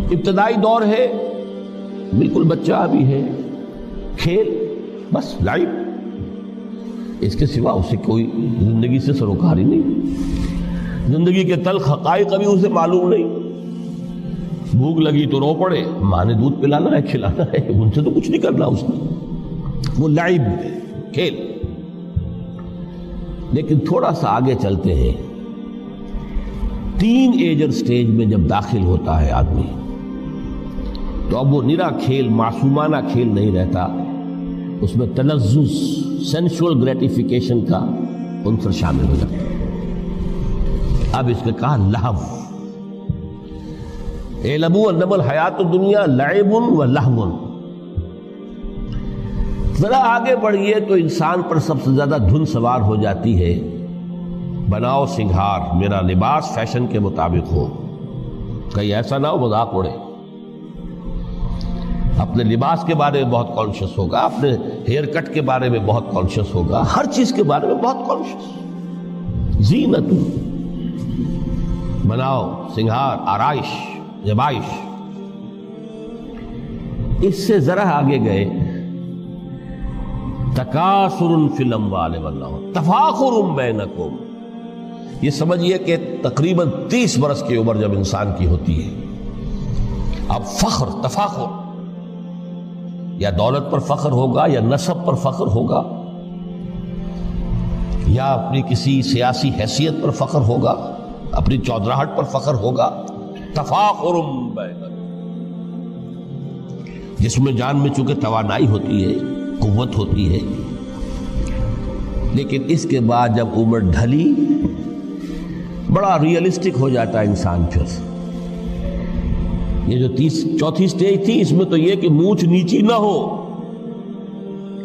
ابتدائی دور ہے، بالکل بچہ بھی ہے، کھیل بس لائف، اس کے سوا اسے کوئی زندگی سے سروکار ہی نہیں، زندگی کے تلخ حقائق ابھی اسے معلوم نہیں۔ بھوک لگی تو رو پڑے، ماں نے دودھ پلانا ہے، کھلانا ہے، ان سے تو کچھ نہیں کرنا اس نے، وہ لعب کھیل۔ لیکن تھوڑا سا آگے چلتے ہیں، ٹین ایجر سٹیج میں جب داخل ہوتا ہے آدمی تو اب وہ نرا کھیل، معصومانہ کھیل نہیں رہتا، اس میں تلذذ، سینشول گریٹیفیکیشن کا عنصر شامل ہو جاتا ہے۔ اب اس نے کہا لہو، اعلموا انما الحیات الدنیا لعب و لہو۔ ذرا آگے بڑھئے تو انسان پر سب سے زیادہ دھن سوار ہو جاتی ہے، بناؤ سنگھار، میرا لباس فیشن کے مطابق ہو، کہیں ایسا نہ ہو مذاق اڑے۔ اپنے لباس کے بارے میں بہت کانشیس ہوگا، اپنے ہیئر کٹ کے بارے میں بہت کانشیس ہوگا، ہر چیز کے بارے میں بہت کانشیس۔ زینت، بناؤ سنگھار، آرائش، زیبائش۔ اس سے ذرا آگے گئے، تکاثر فی الاموال والاولاد، تفاخر بینکم۔ یہ سمجھیے کہ تقریباً 30 برس کی عمر جب انسان کی ہوتی ہے، اب فخر، تفاخر، یا دولت پر فخر ہوگا، یا نسب پر فخر ہوگا، یا اپنی کسی سیاسی حیثیت پر فخر ہوگا، اپنی چودراہٹ پر فخر ہوگا۔ تفاخر بینکم، جس میں جان میں چونکہ توانائی ہوتی ہے، قوت ہوتی ہے، لیکن اس کے بعد جب عمر ڈھلی بڑا ریئلسٹک ہو جاتا ہے انسان۔ پھر یہ جو چوتھی سٹیج تھی، اس میں تو یہ کہ مونچھ نیچی نہ ہو،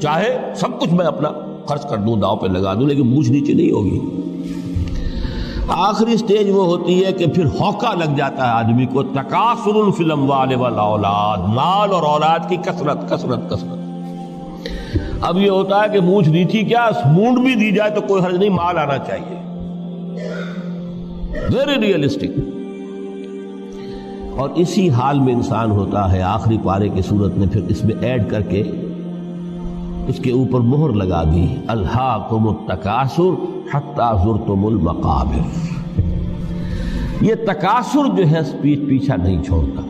چاہے سب کچھ میں اپنا خرچ کر دوں، داؤ پہ لگا دوں، لیکن مونچھ نیچی نہیں ہوگی۔ آخری سٹیج وہ ہوتی ہے کہ پھر ہوکا لگ جاتا ہے آدمی کو، تکاثر فی الاموال والاولاد، مال اور اولاد کی کثرت کثرت کثرت۔ اب یہ ہوتا ہے کہ مونچھ نیچی کیا، مونڈ بھی دی جائے تو کوئی حرج نہیں، مال آنا چاہیے، ویری ریئلسٹک۔ اور اسی حال میں انسان ہوتا ہے، آخری پارے کی صورت نے پھر اس میں ایڈ کر کے اس کے اوپر مہر لگا دی، الہاکم التکاثر حتی زرتم المقابر۔ یہ تکاثر جو ہے پیچھا نہیں چھوڑتا،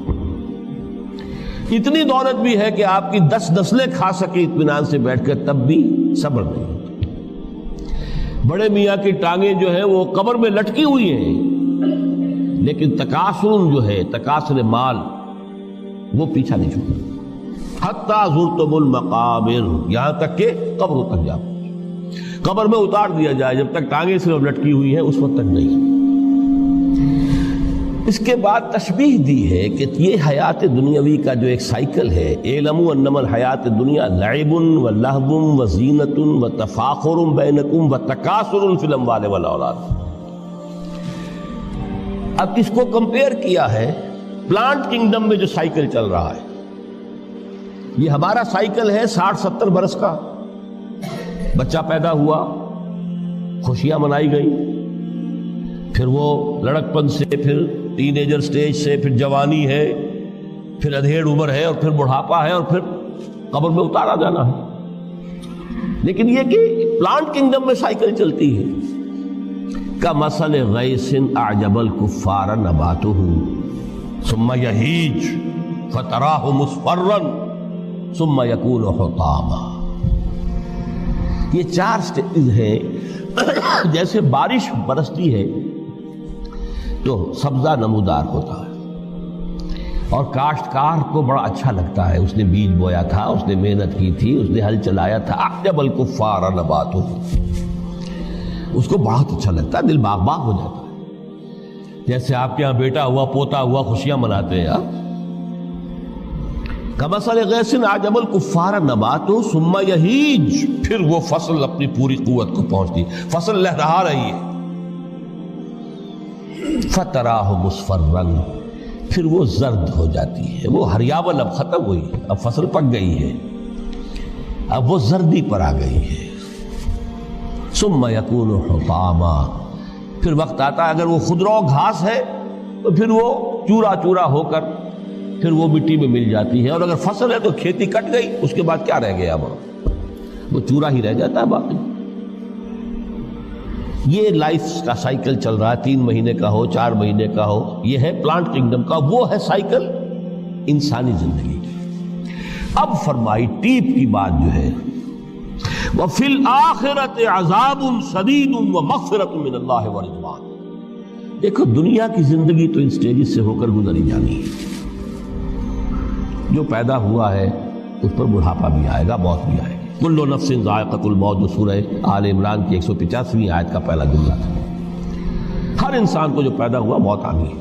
اتنی دولت بھی ہے کہ آپ کی 10 نسلیں کھا سکے اطمینان سے بیٹھ کر، تب بھی صبر نہیں ہوتا۔ بڑے میاں کی ٹانگیں جو ہیں وہ قبر میں لٹکی ہوئی ہیں، لیکن تکاثر جو ہے، تکاثر مال، وہ پیچھا نہیں چھوڑتا۔ حتی زرتم المقابر، یہاں تک کہ قبروں تک جاؤ، قبر میں اتار دیا جائے، جب تک ٹانگیں صرف لٹکی ہوئی ہیں اس وقت تک نہیں۔ اس کے بعد تشبیہ دی ہے کہ یہ حیات دنیاوی کا جو ایک سائیکل ہے، اعلموا انما الحیات الدنیا لعب و لہو و زینت و تفاخر بینکم و تکاثر فی الاموال والاولاد۔ اب اس کو کمپیئر کیا ہے پلانٹ کنگڈم میں جو سائیکل چل رہا ہے، یہ ہمارا سائیکل ہے 60-70 برس کا، بچہ پیدا ہوا، خوشیاں منائی گئی، پھر وہ لڑکپن سے، پھر ٹین ایجر سٹیج سے، پھر جوانی ہے، پھر ادھیڑ عمر ہے، اور پھر بڑھاپا ہے، اور پھر قبر میں اتارا جانا ہے۔ لیکن یہ کہ پلانٹ کنگڈم میں سائیکل چلتی ہے، کمثل غیث اعجب الکفار نباتہ ثم یہیج فتراہ مصفرا ثم یکون حطاما۔ یہ 4 سٹیج ہیں۔ جیسے بارش برستی ہے تو سبزہ نمودار ہوتا ہے، اور کاشتکار کو بڑا اچھا لگتا ہے، اس نے بیج بویا تھا، اس نے محنت کی تھی، اس نے ہل چلایا تھا، اعجب الکفار نباتہ، اس کو بہت اچھا لگتا ہے، دل باغ باغ ہو جاتا ہے۔ جیسے آپ کے یہاں بیٹا ہوا، پوتا ہوا، خوشیاں مناتے ہیں آپ۔ کمثل غیث اعجب الکفار نباتہ ثم یہیج، پھر وہ فصل اپنی پوری قوت کو پہنچتی، فصل لہرا رہی ہے، فتراہ مصفرا، پھر وہ زرد ہو جاتی ہے، وہ ہریاول اب ختم ہوئی، اب فصل پک گئی ہے، اب وہ زردی پر آ گئی ہے۔ ثم یکون حطاما، پھر وقت آتا ہے اگر وہ خضرو گھاس ہے تو پھر وہ چورا چورا ہو کر پھر وہ مٹی میں مل جاتی ہے، اور اگر فصل ہے تو کھیتی کٹ گئی، اس کے بعد کیا رہ گیا وہاں؟ وہ چورا ہی رہ جاتا ہے باقی۔ یہ لائف کا سائیکل چل رہا ہے، 3 مہینے کا ہو، 4 مہینے کا ہو، یہ ہے پلانٹ کنگڈم کا، وہ ہے سائیکل انسانی زندگی کی۔ اب فرمائی ٹیپ کی بات جو ہے، وَفِي الْآخِرَةِ عَذَابٌ شَدِيدٌ وَمَغْفِرَةٌ مِّنَ اللَّهِ وَرِضْوَانٌ۔ دیکھو دنیا کی زندگی تو ان سٹیجز سے ہو کر گزری جانی ہے، جو پیدا ہوا ہے اس پر بڑھاپا بھی آئے گا، موت بھی آئے گی۔ کل نفس ذائقۃ الموت، جو سورہ آل عمران کی 185ویں آیت کا پہلا جملہ تھا۔ ہر انسان کو جو پیدا ہوا موت آنی ہے۔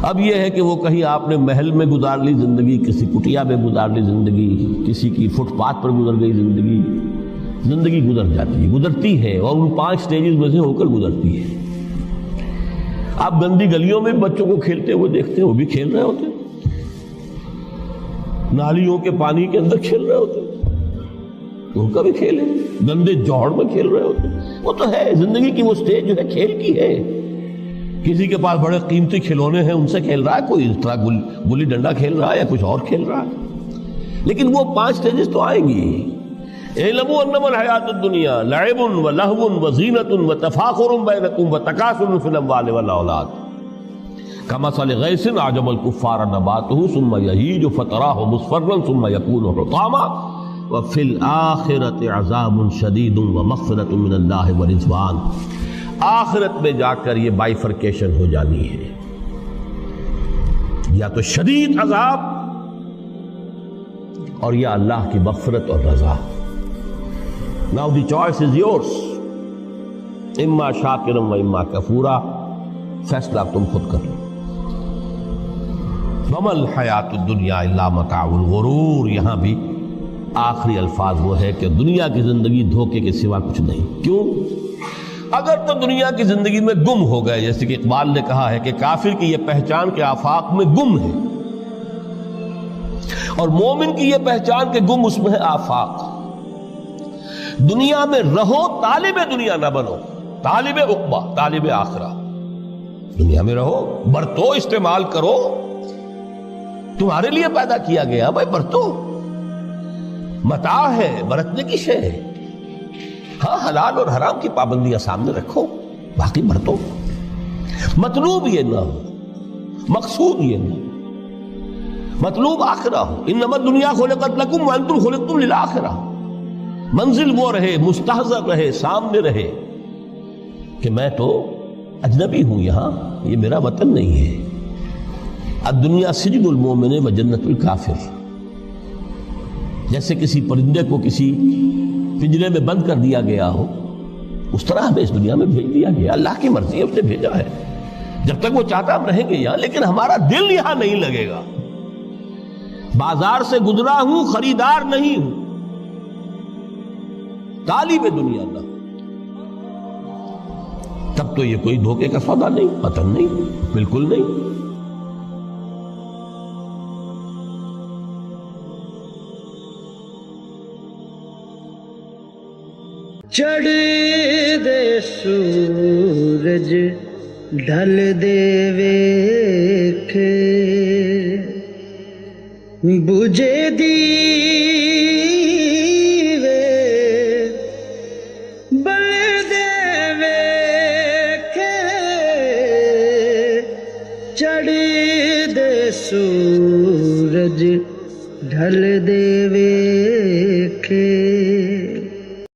اب یہ ہے کہ وہ کہیں آپ نے محل میں گزار لی زندگی، کسی کٹیا میں گزار لی زندگی، کسی کی فٹ پاتھ پر گزر گئی زندگی، زندگی گزر جاتی ہے، گزرتی ہے، اور ان 5 سٹیجز میں سے ہو کر گزرتی ہے۔ آپ گندی گلیوں میں بچوں کو کھیلتے ہوئے دیکھتے ہیں، وہ بھی کھیل رہے ہوتے ہیں، نالیوں کے پانی کے اندر کھیل رہے ہوتے ہیں، ان کا بھی کھیل ہے، گندے جوہڑ میں کھیل رہے ہوتے ہیں۔ وہ تو ہے زندگی کی وہ سٹیج جو ہے کھیل کی ہے۔ کسی کے پاس بڑے قیمتی کھلونے ہیں، ان سے کھیل رہا ہے، کوئی اس طرح گلی ڈنڈا کھیل رہا ہے یا کچھ اور کھیل رہا ہے، لیکن وہ 5 سٹیجز تو آئیں گی۔ اعلموا انما الحیات الدنیا لعب ولہو وزینۃ وتفاخر بینکم وتکاثر فی الاموال والاولاد کمثل غیث اعجب الکفار نباتہ ثم یہیج فتراہ مصفرا ثم یکون حطاما وفی الآخرۃ عذاب شدید ومغفرۃ من اللہ ورضوان۔ آخرت میں جا کر یہ بائیفرکیشن ہو جانی ہے، یا تو شدید عذاب اور یا اللہ کی مغفرت اور رضا۔ Now the choice is yours، اما شاکرا و اما کفورا، فیصلہ تم خود کر لو۔ وما الحیات الدنیا الا متاع الغرور، یہاں بھی آخری الفاظ وہ ہے کہ دنیا کی زندگی دھوکے کے سوا کچھ نہیں۔ کیوں؟ اگر تو دنیا کی زندگی میں گم ہو گئے، جیسے کہ اقبال نے کہا ہے کہ کافر کی یہ پہچان کے آفاق میں گم ہے، اور مومن کی یہ پہچان کے گم اس میں ہے آفاق۔ دنیا میں رہو، طالب دنیا نہ بنو، طالب عقبہ، طالب آخرہ۔ دنیا میں رہو، برتو، استعمال کرو، تمہارے لیے پیدا کیا گیا، بھائی برتو، متاع ہے، برتنے کی شے ہے۔ ہاں حلال اور حرام کی پابندیاں سامنے رکھو، باقی برتو۔ مطلوب یہ نہ ہو، مقصود یہ نہ ہو، مطلوب آخرہ ہو۔ انما الدنیا خلقت لکم وانتم خلقتم للآخرہ۔ منزل وہ رہے، مستحضر رہے، سامنے رہے کہ میں تو اجنبی ہوں، یہاں یہ میرا وطن نہیں ہے۔ الدنیا سجن المومن و جنت الکافر۔ جیسے کسی پرندے کو کسی پنجرے میں بند کر دیا گیا ہو، اس طرح ہمیں اس دنیا میں بھیج دیا گیا، اللہ کی مرضی ہے، اس نے بھیجا ہے۔ جب تک وہ چاہتا ہم رہیں گے یہاں، لیکن ہمارا دل یہاں نہیں لگے گا۔ بازار سے گزرا ہوں، خریدار نہیں ہوں، طالب دنیا نہ، تب تو یہ کوئی دھوکے کا سودا نہیں، پتن نہیں، بالکل نہیں۔ چڑھ دے سورج ڈھل دے ویکھے، بجھے دیوے بل دے ویکھے، چڑھ دے سورج ڈھل دے ویکھے،